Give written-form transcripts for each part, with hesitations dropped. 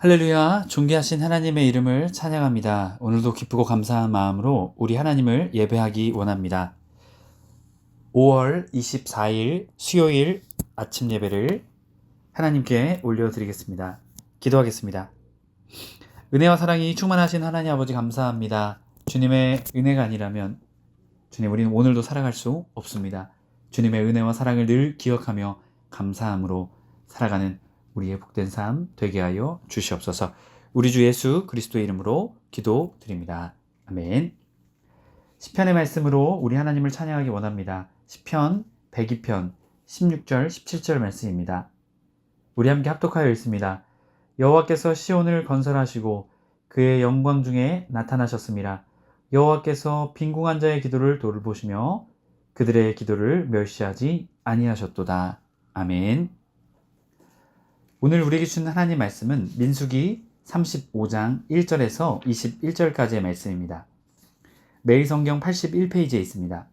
할렐루야, 존귀하신 하나님의 이름을 찬양합니다. 오늘도 기쁘고 감사한 마음으로 우리 하나님을 예배하기 원합니다. 5월 24일 수요일 아침 예배를 하나님께 올려드리겠습니다. 기도하겠습니다. 은혜와 사랑이 충만하신 하나님 아버지 감사합니다. 주님의 은혜가 아니라면 주님, 우리는 오늘도 살아갈 수 없습니다. 주님의 은혜와 사랑을 늘 기억하며 감사함으로 살아가는 우리의 복된 삶 되게 하여 주시옵소서. 우리 주 예수 그리스도의 이름으로 기도드립니다. 아멘. 시편의 말씀으로 우리 하나님을 찬양하기 원합니다. 시편 102편 16절 17절 말씀입니다. 우리 함께 합독하여 읽습니다. 여호와께서 시온을 건설하시고 그의 영광 중에 나타나셨습니다. 여호와께서 빈궁한 자의 기도를 돌보시며 그들의 기도를 멸시하지 아니하셨도다. 아멘. 오늘 우리에게 주신 하나님 말씀은 민수기 35장 1절에서 21절까지의 말씀입니다. 매일 성경 81페이지에 있습니다.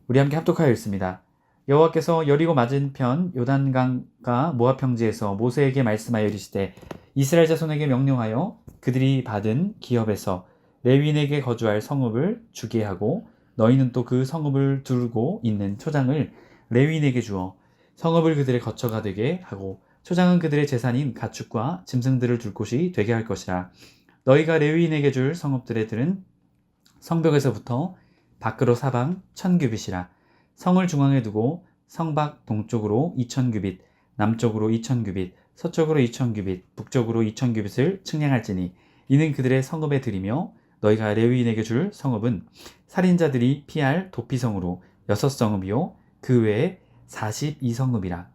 우리 함께 합독하여 읽습니다. 여호와께서 여리고 맞은편 요단강가 모압 평지에서 모세에게 말씀하여 이르시되 이스라엘 자손에게 명령하여 그들이 받은 기업에서 레위인에게 거주할 성읍을 주게 하고 너희는 또 그 성읍을 두르고 있는 초장을 레위인에게 주어 성읍을 그들의 거처가 되게 하고 초장은 그들의 재산인 가축과 짐승들을 둘 곳이 되게 할 것이라. 너희가 레위인에게 줄 성읍들의 들은 성벽에서부터 밖으로 사방 1000규빗이라. 성을 중앙에 두고 성밖 동쪽으로 2000규빗, 남쪽으로 2000규빗, 서쪽으로 2000규빗, 북쪽으로 2000규빗을 측량할지니 이는 그들의 성읍에 들이며 너희가 레위인에게 줄 성읍은 살인자들이 피할 도피성으로 6성읍이요 그 외에 42성읍이라.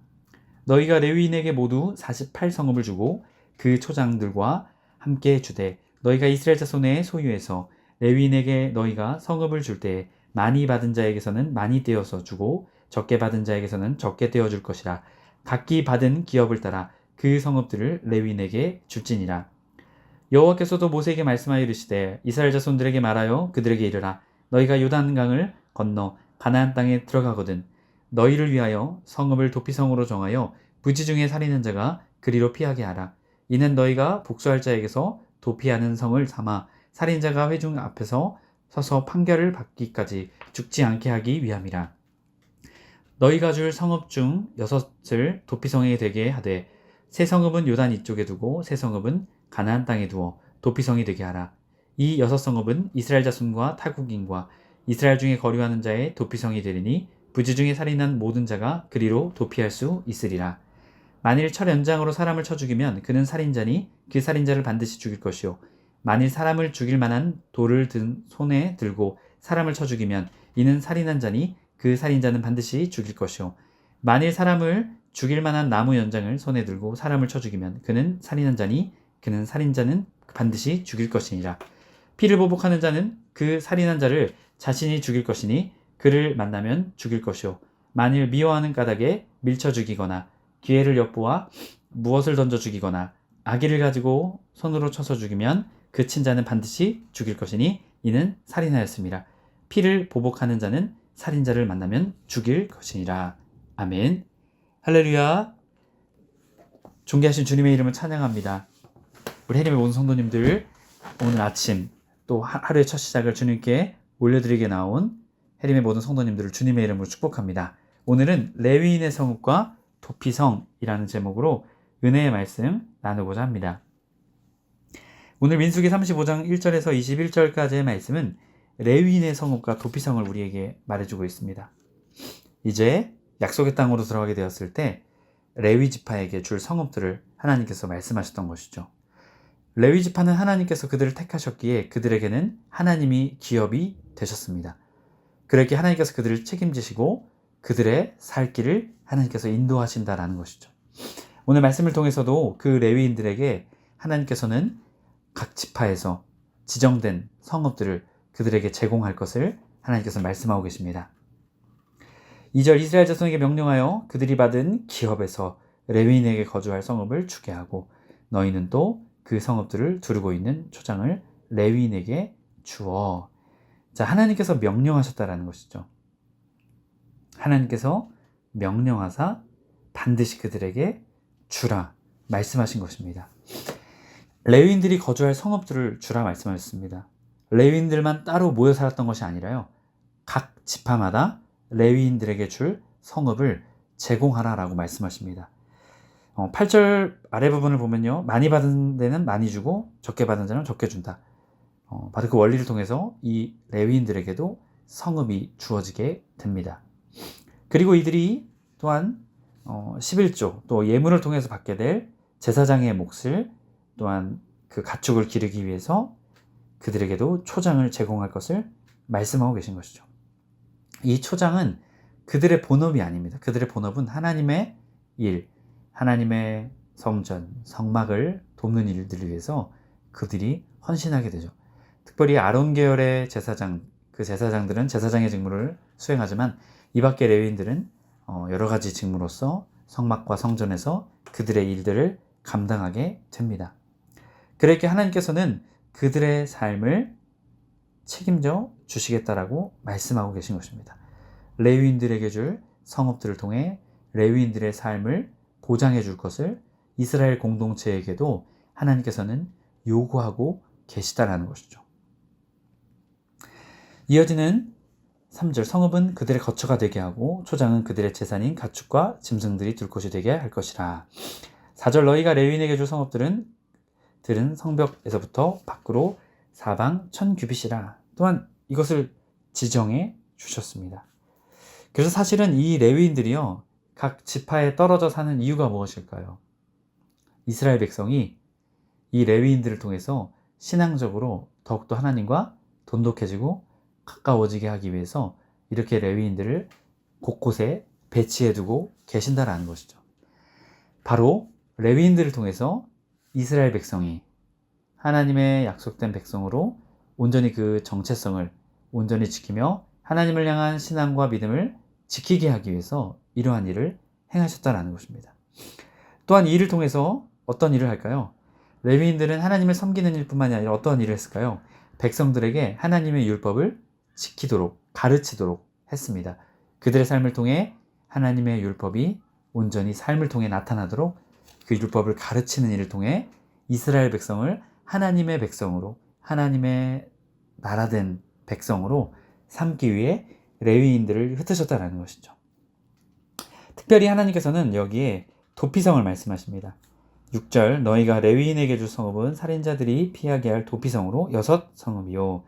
너희가 레위인에게 모두 48성읍을 주고 그 초장들과 함께 주되 너희가 이스라엘 자손의 소유에서 레위인에게 너희가 성읍을 줄 때에 많이 받은 자에게서는 많이 떼어서 주고 적게 받은 자에게서는 적게 떼어 줄 것이라. 각기 받은 기업을 따라 그 성읍들을 레위인에게 줄지니라. 여호와께서도 모세에게 말씀하여 이르시되 이스라엘 자손들에게 말하여 그들에게 이르라. 너희가 요단강을 건너 가나안 땅에 들어가거든 너희를 위하여 성읍을 도피성으로 정하여 부지 중에 살인한 자가 그리로 피하게 하라. 이는 너희가 복수할 자에게서 도피하는 성을 삼아 살인자가 회중 앞에서 서서 판결을 받기까지 죽지 않게 하기 위함이라. 너희가 줄 성읍 중 6을 도피성에 되게 하되 세 성읍은 요단 이쪽에 두고 세 성읍은 가나안 땅에 두어 도피성이 되게 하라. 이 6성읍은 이스라엘 자손과 타국인과 이스라엘 중에 거류하는 자의 도피성이 되리니 부지 중에 살인한 모든 자가 그리로 도피할 수 있으리라. 만일 철 연장으로 사람을 쳐 죽이면 그는 살인자니 그 살인자를 반드시 죽일 것이요 만일 사람을 죽일 만한 돌을 손에 들고 사람을 쳐 죽이면 이는 살인한 자니 그 살인자는 반드시 죽일 것이요 만일 사람을 죽일 만한 나무 연장을 손에 들고 사람을 쳐 죽이면 그는 살인한 자니 그는 살인자는 반드시 죽일 것이니라. 피를 보복하는 자는 그 살인한 자를 자신이 죽일 것이니 그를 만나면 죽일 것이요 만일 미워하는 까닭에 밀쳐 죽이거나 기회를 엿보아 무엇을 던져 죽이거나 아기를 가지고 손으로 쳐서 죽이면 그 친자는 반드시 죽일 것이니 이는 살인하였습니다. 피를 보복하는 자는 살인자를 만나면 죽일 것이니라. 아멘. 할렐루야. 존귀하신 주님의 이름을 찬양합니다. 우리 해림의 모든 성도님들 오늘 아침 또 하루의 첫 시작을 주님께 올려드리게 나온 해림의 모든 성도님들을 주님의 이름으로 축복합니다. 오늘은 레위인의 성읍과 도피성이라는 제목으로 은혜의 말씀 나누고자 합니다. 오늘 민수기 35장 1절에서 21절까지의 말씀은 레위인의 성읍과 도피성을 우리에게 말해주고 있습니다. 이제 약속의 땅으로 들어가게 되었을 때 레위 지파에게 줄 성읍들을 하나님께서 말씀하셨던 것이죠. 레위 지파는 하나님께서 그들을 택하셨기에 그들에게는 하나님이 기업이 되셨습니다. 그렇게 하나님께서 그들을 책임지시고 그들의 살 길을 하나님께서 인도하신다라는 것이죠. 오늘 말씀을 통해서도 그 레위인들에게 하나님께서는 각 지파에서 지정된 성읍들을 그들에게 제공할 것을 하나님께서 말씀하고 계십니다. 2절 이스라엘 자손에게 명령하여 그들이 받은 기업에서 레위인에게 거주할 성읍을 주게 하고 너희는 또 그 성읍들을 두르고 있는 초장을 레위인에게 주어. 자, 하나님께서 명령하셨다라는 것이죠. 하나님께서 명령하사 반드시 그들에게 주라. 말씀하신 것입니다. 레위인들이 거주할 성읍들을 주라 말씀하셨습니다. 레위인들만 따로 모여 살았던 것이 아니라요. 각 지파마다 레위인들에게 줄 성읍을 제공하라라고 말씀하십니다. 8절 아래 부분을 보면요. 많이 받은 데는 많이 주고 적게 받은 자는 적게 준다. 바로 그 원리를 통해서 이 레위인들에게도 성읍이 주어지게 됩니다. 그리고 이들이 또한 11조 또 예물을 통해서 받게 될 제사장의 몫을 또한 그 가축을 기르기 위해서 그들에게도 초장을 제공할 것을 말씀하고 계신 것이죠. 이 초장은 그들의 본업이 아닙니다. 그들의 본업은 하나님의 일, 하나님의 성전, 성막을 돕는 일들을 위해서 그들이 헌신하게 되죠. 특별히 아론 계열의 제사장, 그 제사장들은 제사장의 직무를 수행하지만 이 밖의 레위인들은 여러 가지 직무로서 성막과 성전에서 그들의 일들을 감당하게 됩니다. 그렇게 하나님께서는 그들의 삶을 책임져 주시겠다라고 말씀하고 계신 것입니다. 레위인들에게 줄 성읍들을 통해 레위인들의 삶을 보장해 줄 것을 이스라엘 공동체에게도 하나님께서는 요구하고 계시다라는 것이죠. 이어지는 3절 성읍은 그들의 거처가 되게 하고 초장은 그들의 재산인 가축과 짐승들이 둘 곳이 되게 할 것이라. 4절 너희가 레위인에게 줄 성읍들은 성벽에서부터 밖으로 사방 1000규빗이라. 또한 이것을 지정해 주셨습니다. 그래서 사실은 이 레위인들이요 각 지파에 떨어져 사는 이유가 무엇일까요? 이스라엘 백성이 이 레위인들을 통해서 신앙적으로 더욱더 하나님과 돈독해지고 가까워지게 하기 위해서 이렇게 레위인들을 곳곳에 배치해 두고 계신다라는 것이죠. 바로 레위인들을 통해서 이스라엘 백성이 하나님의 약속된 백성으로 온전히 그 정체성을 온전히 지키며 하나님을 향한 신앙과 믿음을 지키게 하기 위해서 이러한 일을 행하셨다라는 것입니다. 또한 이 일을 통해서 어떤 일을 할까요? 레위인들은 하나님을 섬기는 일뿐만이 아니라 어떤 일을 했을까요? 백성들에게 하나님의 율법을 지키도록 가르치도록 했습니다. 그들의 삶을 통해 하나님의 율법이 온전히 삶을 통해 나타나도록 그 율법을 가르치는 일을 통해 이스라엘 백성을 하나님의 백성으로 하나님의 나라된 백성으로 삼기 위해 레위인들을 흩으셨다는 것이죠. 특별히 하나님께서는 여기에 도피성을 말씀하십니다. 6절 너희가 레위인에게 줄 성읍은 살인자들이 피하게 할 도피성으로 6성읍이요.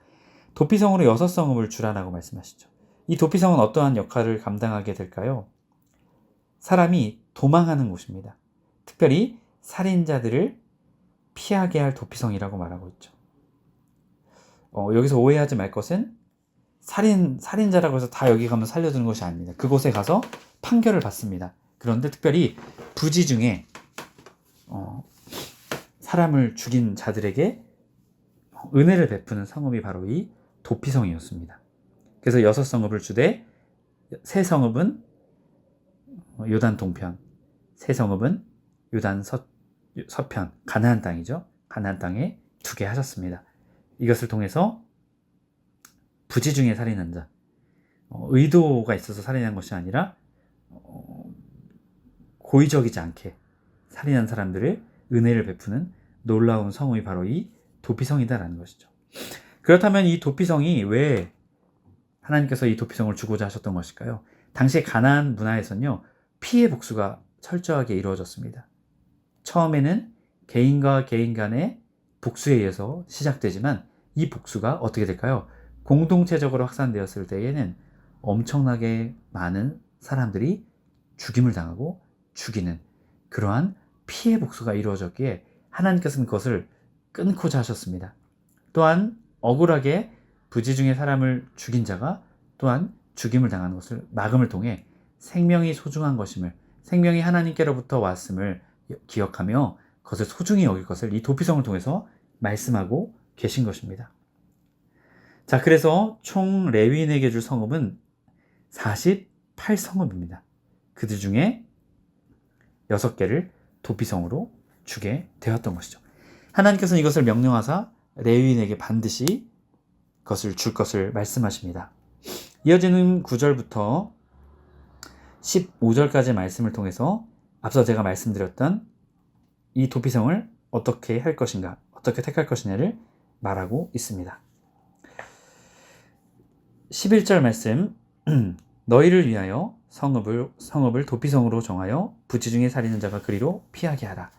도피성으로 6성읍을 주라라고 말씀하시죠. 이 도피성은 어떠한 역할을 감당하게 될까요? 사람이 도망하는 곳입니다. 특별히 살인자들을 피하게 할 도피성이라고 말하고 있죠. 여기서 오해하지 말 것은 살인자라고 해서 다 여기 가면 살려주는 것이 아닙니다. 그곳에 가서 판결을 받습니다. 그런데 특별히 부지 중에 사람을 죽인 자들에게 은혜를 베푸는 성읍이 바로 이 도피성이었습니다. 그래서 6성읍을 주되 세 성읍은 요단 동편, 세 성읍은 요단 서편, 가나안 땅이죠. 가나안 땅에 2개 하셨습니다. 이것을 통해서 부지 중에 살인한 자, 의도가 있어서 살인한 것이 아니라 고의적이지 않게 살인한 사람들을 은혜를 베푸는 놀라운 성읍이 바로 이 도피성이다라는 것이죠. 그렇다면 이 도피성이 왜 하나님께서 이 도피성을 주고자 하셨던 것일까요? 당시 가나안 문화에서는요, 피해 복수가 철저하게 이루어졌습니다. 처음에는 개인과 개인 간의 복수에 의해서 시작되지만 이 복수가 어떻게 될까요? 공동체적으로 확산되었을 때에는 엄청나게 많은 사람들이 죽임을 당하고 죽이는 그러한 피해 복수가 이루어졌기에 하나님께서는 그것을 끊고자 하셨습니다. 또한 억울하게 부지 중에 사람을 죽인 자가 또한 죽임을 당하는 것을 막음을 통해 생명이 소중한 것임을, 생명이 하나님께로부터 왔음을 기억하며 그것을 소중히 여길 것을 이 도피성을 통해서 말씀하고 계신 것입니다. 자, 그래서 총 레위인에게 줄 성읍은 48성읍입니다. 그들 중에 6개를 도피성으로 주게 되었던 것이죠. 하나님께서는 이것을 명령하사 레위인에게 반드시 그것을 줄 것을 말씀하십니다. 이어지는 9절부터 15절까지의 말씀을 통해서 앞서 제가 말씀드렸던 이 도피성을 어떻게 할 것인가, 어떻게 택할 것이냐를 말하고 있습니다. 11절 말씀 너희를 위하여 성읍을 도피성으로 정하여 부지 중에 살이는 자가 그리로 피하게 하라.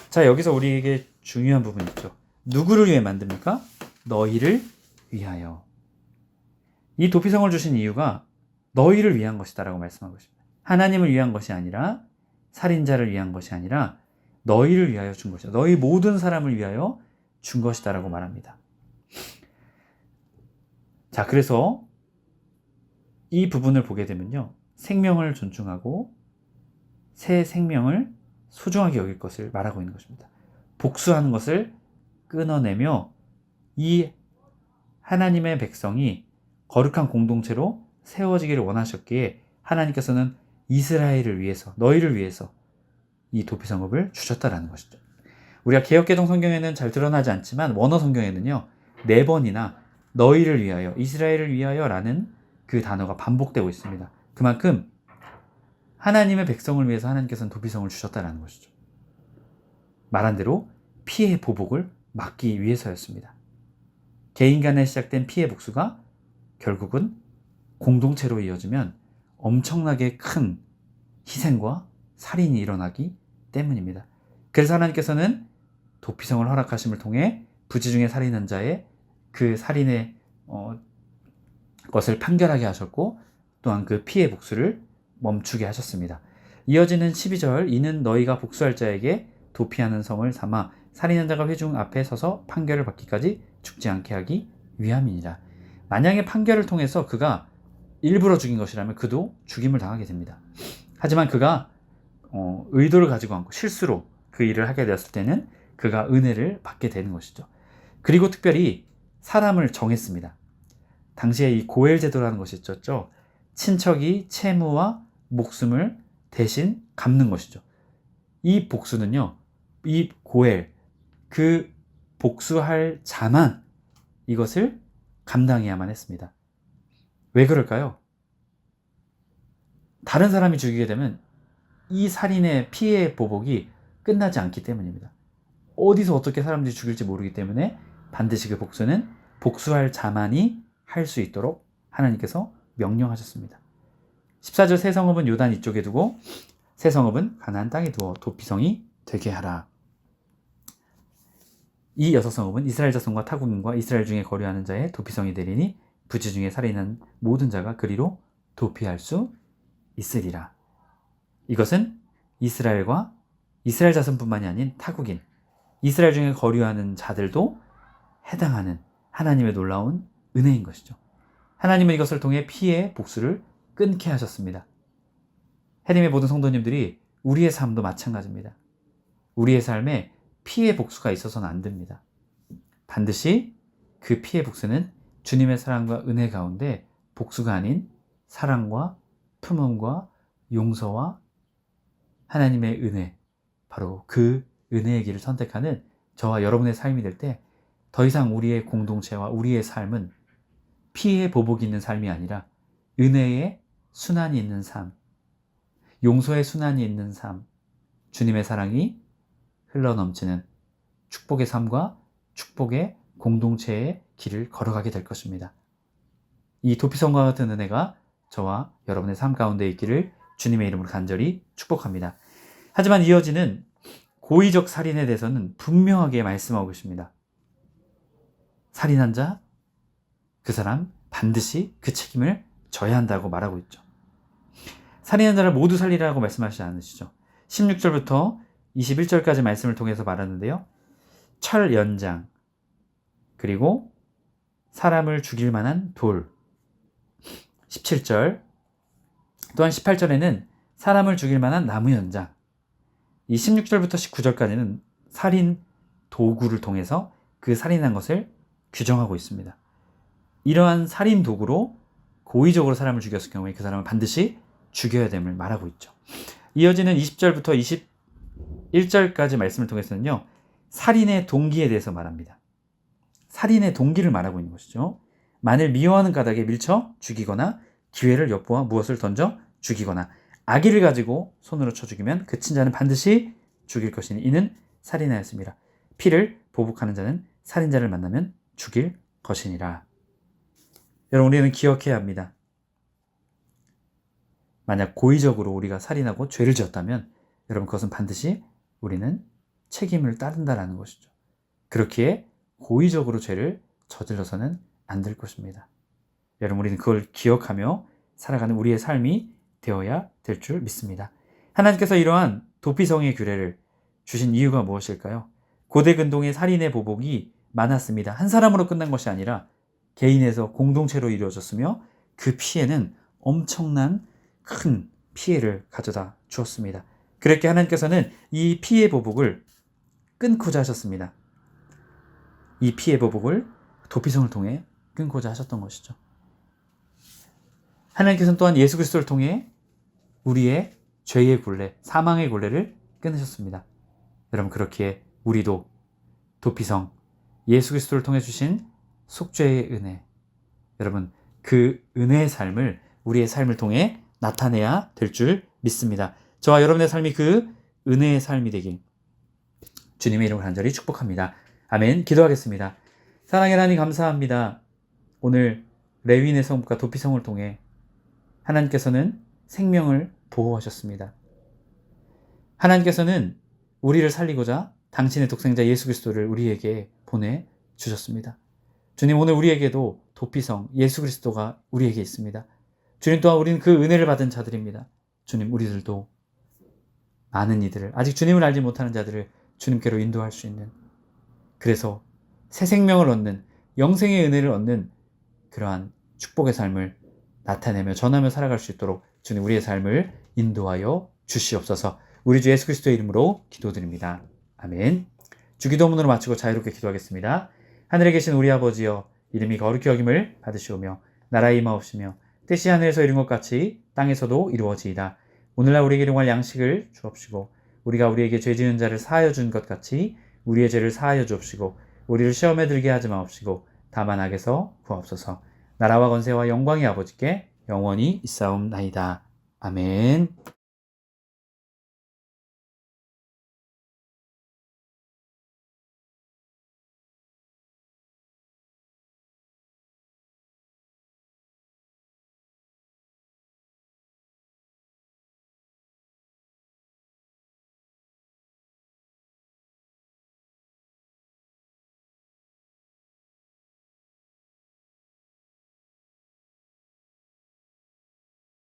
자, 여기서 우리에게 중요한 부분이 있죠. 누구를 위해 만듭니까? 너희를 위하여. 이 도피성을 주신 이유가 너희를 위한 것이다 라고 말씀하고 있습니다. 하나님을 위한 것이 아니라, 살인자를 위한 것이 아니라 너희를 위하여 준 것이다. 너희 모든 사람을 위하여 준 것이다 라고 말합니다. 자, 그래서 이 부분을 보게 되면요, 생명을 존중하고 새 생명을 소중하게 여길 것을 말하고 있는 것입니다. 복수하는 것을 끊어내며 이 하나님의 백성이 거룩한 공동체로 세워지기를 원하셨기에 하나님께서는 이스라엘을 위해서, 너희를 위해서 이 도피성읍을 주셨다라는 것이죠. 우리가 개역개정 성경에는 잘 드러나지 않지만 원어 성경에는요, 4번이나 너희를 위하여, 이스라엘을 위하여 라는 그 단어가 반복되고 있습니다. 그만큼 하나님의 백성을 위해서 하나님께서는 도피성을 주셨다는 것이죠. 말한 대로 피해 보복을 막기 위해서였습니다. 개인 간에 시작된 피해 복수가 결국은 공동체로 이어지면 엄청나게 큰 희생과 살인이 일어나기 때문입니다. 그래서 하나님께서는 도피성을 허락하심을 통해 부지 중에 살인한 자의 그 살인의 것을 판결하게 하셨고, 또한 그 피해 복수를 멈추게 하셨습니다. 이어지는 12절 이는 너희가 복수할 자에게 도피하는 성을 삼아 살인한 자가 회중 앞에 서서 판결을 받기까지 죽지 않게 하기 위함이니라. 만약에 판결을 통해서 그가 일부러 죽인 것이라면 그도 죽임을 당하게 됩니다. 하지만 그가 의도를 가지고 않고 실수로 그 일을 하게 되었을 때는 그가 은혜를 받게 되는 것이죠. 그리고 특별히 사람을 정했습니다. 당시에 이 고엘 제도라는 것이 있었죠. 친척이 채무와 목숨을 대신 갚는 것이죠. 이 복수는요, 이 고엘, 그 복수할 자만 이것을 감당해야만 했습니다. 왜 그럴까요? 다른 사람이 죽이게 되면 이 살인의 피해 보복이 끝나지 않기 때문입니다. 어디서 어떻게 사람들이 죽일지 모르기 때문에 반드시 그 복수는 복수할 자만이 할 수 있도록 하나님께서 명령하셨습니다. 14절 새 성읍은 요단 이쪽에 두고 새 성읍은 가나안 땅에 두어 도피성이 되게 하라. 이 6성읍은 이스라엘 자손과 타국민과 이스라엘 중에 거류하는 자의 도피성이 되리니 부지 중에 살인한 모든 자가 그리로 도피할 수 있으리라. 이것은 이스라엘과 이스라엘 자손뿐만이 아닌 타국인, 이스라엘 중에 거류하는 자들도 해당하는 하나님의 놀라운 은혜인 것이죠. 하나님은 이것을 통해 피해 복수를 끊게 하셨습니다. 해림의 모든 성도님들이 우리의 삶도 마찬가지입니다. 우리의 삶에 피해 복수가 있어서는 안 됩니다. 반드시 그 피해 복수는 주님의 사랑과 은혜 가운데 복수가 아닌 사랑과 품음과 용서와 하나님의 은혜, 바로 그 은혜의 길을 선택하는 저와 여러분의 삶이 될 때 더 이상 우리의 공동체와 우리의 삶은 피해 보복이 있는 삶이 아니라 은혜의 순환이 있는 삶, 용서의 순환이 있는 삶, 주님의 사랑이 흘러넘치는 축복의 삶과 축복의 공동체의 길을 걸어가게 될 것입니다. 이 도피성과 같은 은혜가 저와 여러분의 삶 가운데 있기를 주님의 이름으로 간절히 축복합니다. 하지만 이어지는 고의적 살인에 대해서는 분명하게 말씀하고 있습니다. 살인한 자, 그 사람 반드시 그 책임을 져야 한다고 말하고 있죠. 살인한 자를 모두 살리라고 말씀하시지 않으시죠. 16절부터 21절까지 말씀을 통해서 말하는데요. 철 연장, 그리고 사람을 죽일 만한 돌. 17절, 또한 18절에는 사람을 죽일 만한 나무 연장. 이 16절부터 19절까지는 살인 도구를 통해서 그 살인한 것을 규정하고 있습니다. 이러한 살인 도구로 고의적으로 사람을 죽였을 경우에 그 사람을 반드시 죽여야 됨을 말하고 있죠. 이어지는 20절부터 21절까지 말씀을 통해서는요, 살인의 동기에 대해서 말합니다. 살인의 동기를 말하고 있는 것이죠. 만일 미워하는 까닭에 밀쳐 죽이거나 기회를 엿보아 무엇을 던져 죽이거나 악의를 가지고 손으로 쳐 죽이면 그 친자는 반드시 죽일 것이니 이는 살인하였습니다. 피를 보복하는 자는 살인자를 만나면 죽일 것이니라. 여러분, 우리는 기억해야 합니다. 만약 고의적으로 우리가 살인하고 죄를 지었다면 여러분, 그것은 반드시 우리는 책임을 따른다라는 것이죠. 그렇기에 고의적으로 죄를 저질러서는 안 될 것입니다. 여러분, 우리는 그걸 기억하며 살아가는 우리의 삶이 되어야 될 줄 믿습니다. 하나님께서 이러한 도피성의 규례를 주신 이유가 무엇일까요? 고대 근동의 살인의 보복이 많았습니다. 한 사람으로 끝난 것이 아니라 개인에서 공동체로 이루어졌으며 그 피해는 엄청난 큰 피해를 가져다 주었습니다. 그렇게 하나님께서는 이 피해 보복을 끊고자 하셨습니다. 이 피해 보복을 도피성을 통해 끊고자 하셨던 것이죠. 하나님께서는 또한 예수 그리스도를 통해 우리의 죄의 굴레, 사망의 굴레를 끊으셨습니다. 여러분, 그렇기에 우리도 도피성, 예수 그리스도를 통해 주신 속죄의 은혜, 여러분, 그 은혜의 삶을 우리의 삶을 통해 나타내야 될 줄 믿습니다. 저와 여러분의 삶이 그 은혜의 삶이 되길 주님의 이름으로 간절히 축복합니다. 아멘. 기도하겠습니다. 사랑의 하나님, 감사합니다. 오늘 레위인의 성읍과 도피성을 통해 하나님께서는 생명을 보호하셨습니다. 하나님께서는 우리를 살리고자 당신의 독생자 예수 그리스도를 우리에게 보내주셨습니다. 주님, 오늘 우리에게도 도피성 예수 그리스도가 우리에게 있습니다. 주님, 또한 우리는 그 은혜를 받은 자들입니다. 주님, 우리들도 많은 이들을, 아직 주님을 알지 못하는 자들을 주님께로 인도할 수 있는, 그래서 새 생명을 얻는, 영생의 은혜를 얻는 그러한 축복의 삶을 나타내며 전하며 살아갈 수 있도록 주님, 우리의 삶을 인도하여 주시옵소서. 우리 주 예수 그리스도의 이름으로 기도드립니다. 아멘. 주기도문으로 마치고 자유롭게 기도하겠습니다. 하늘에 계신 우리 아버지여, 이름이 거룩히 여김을 받으시오며 나라의 임하옵시며 뜻이 하늘에서 이룬 것 같이 땅에서도 이루어지이다. 오늘날 우리에게 일용할 양식을 주옵시고 우리가 우리에게 죄 지은 자를 사하여 준 것 같이 우리의 죄를 사하여 주옵시고 우리를 시험에 들게 하지 마옵시고 다만 악에서 구하옵소서. 나라와 권세와 영광이 아버지께 영원히 있사옵나이다. 아멘.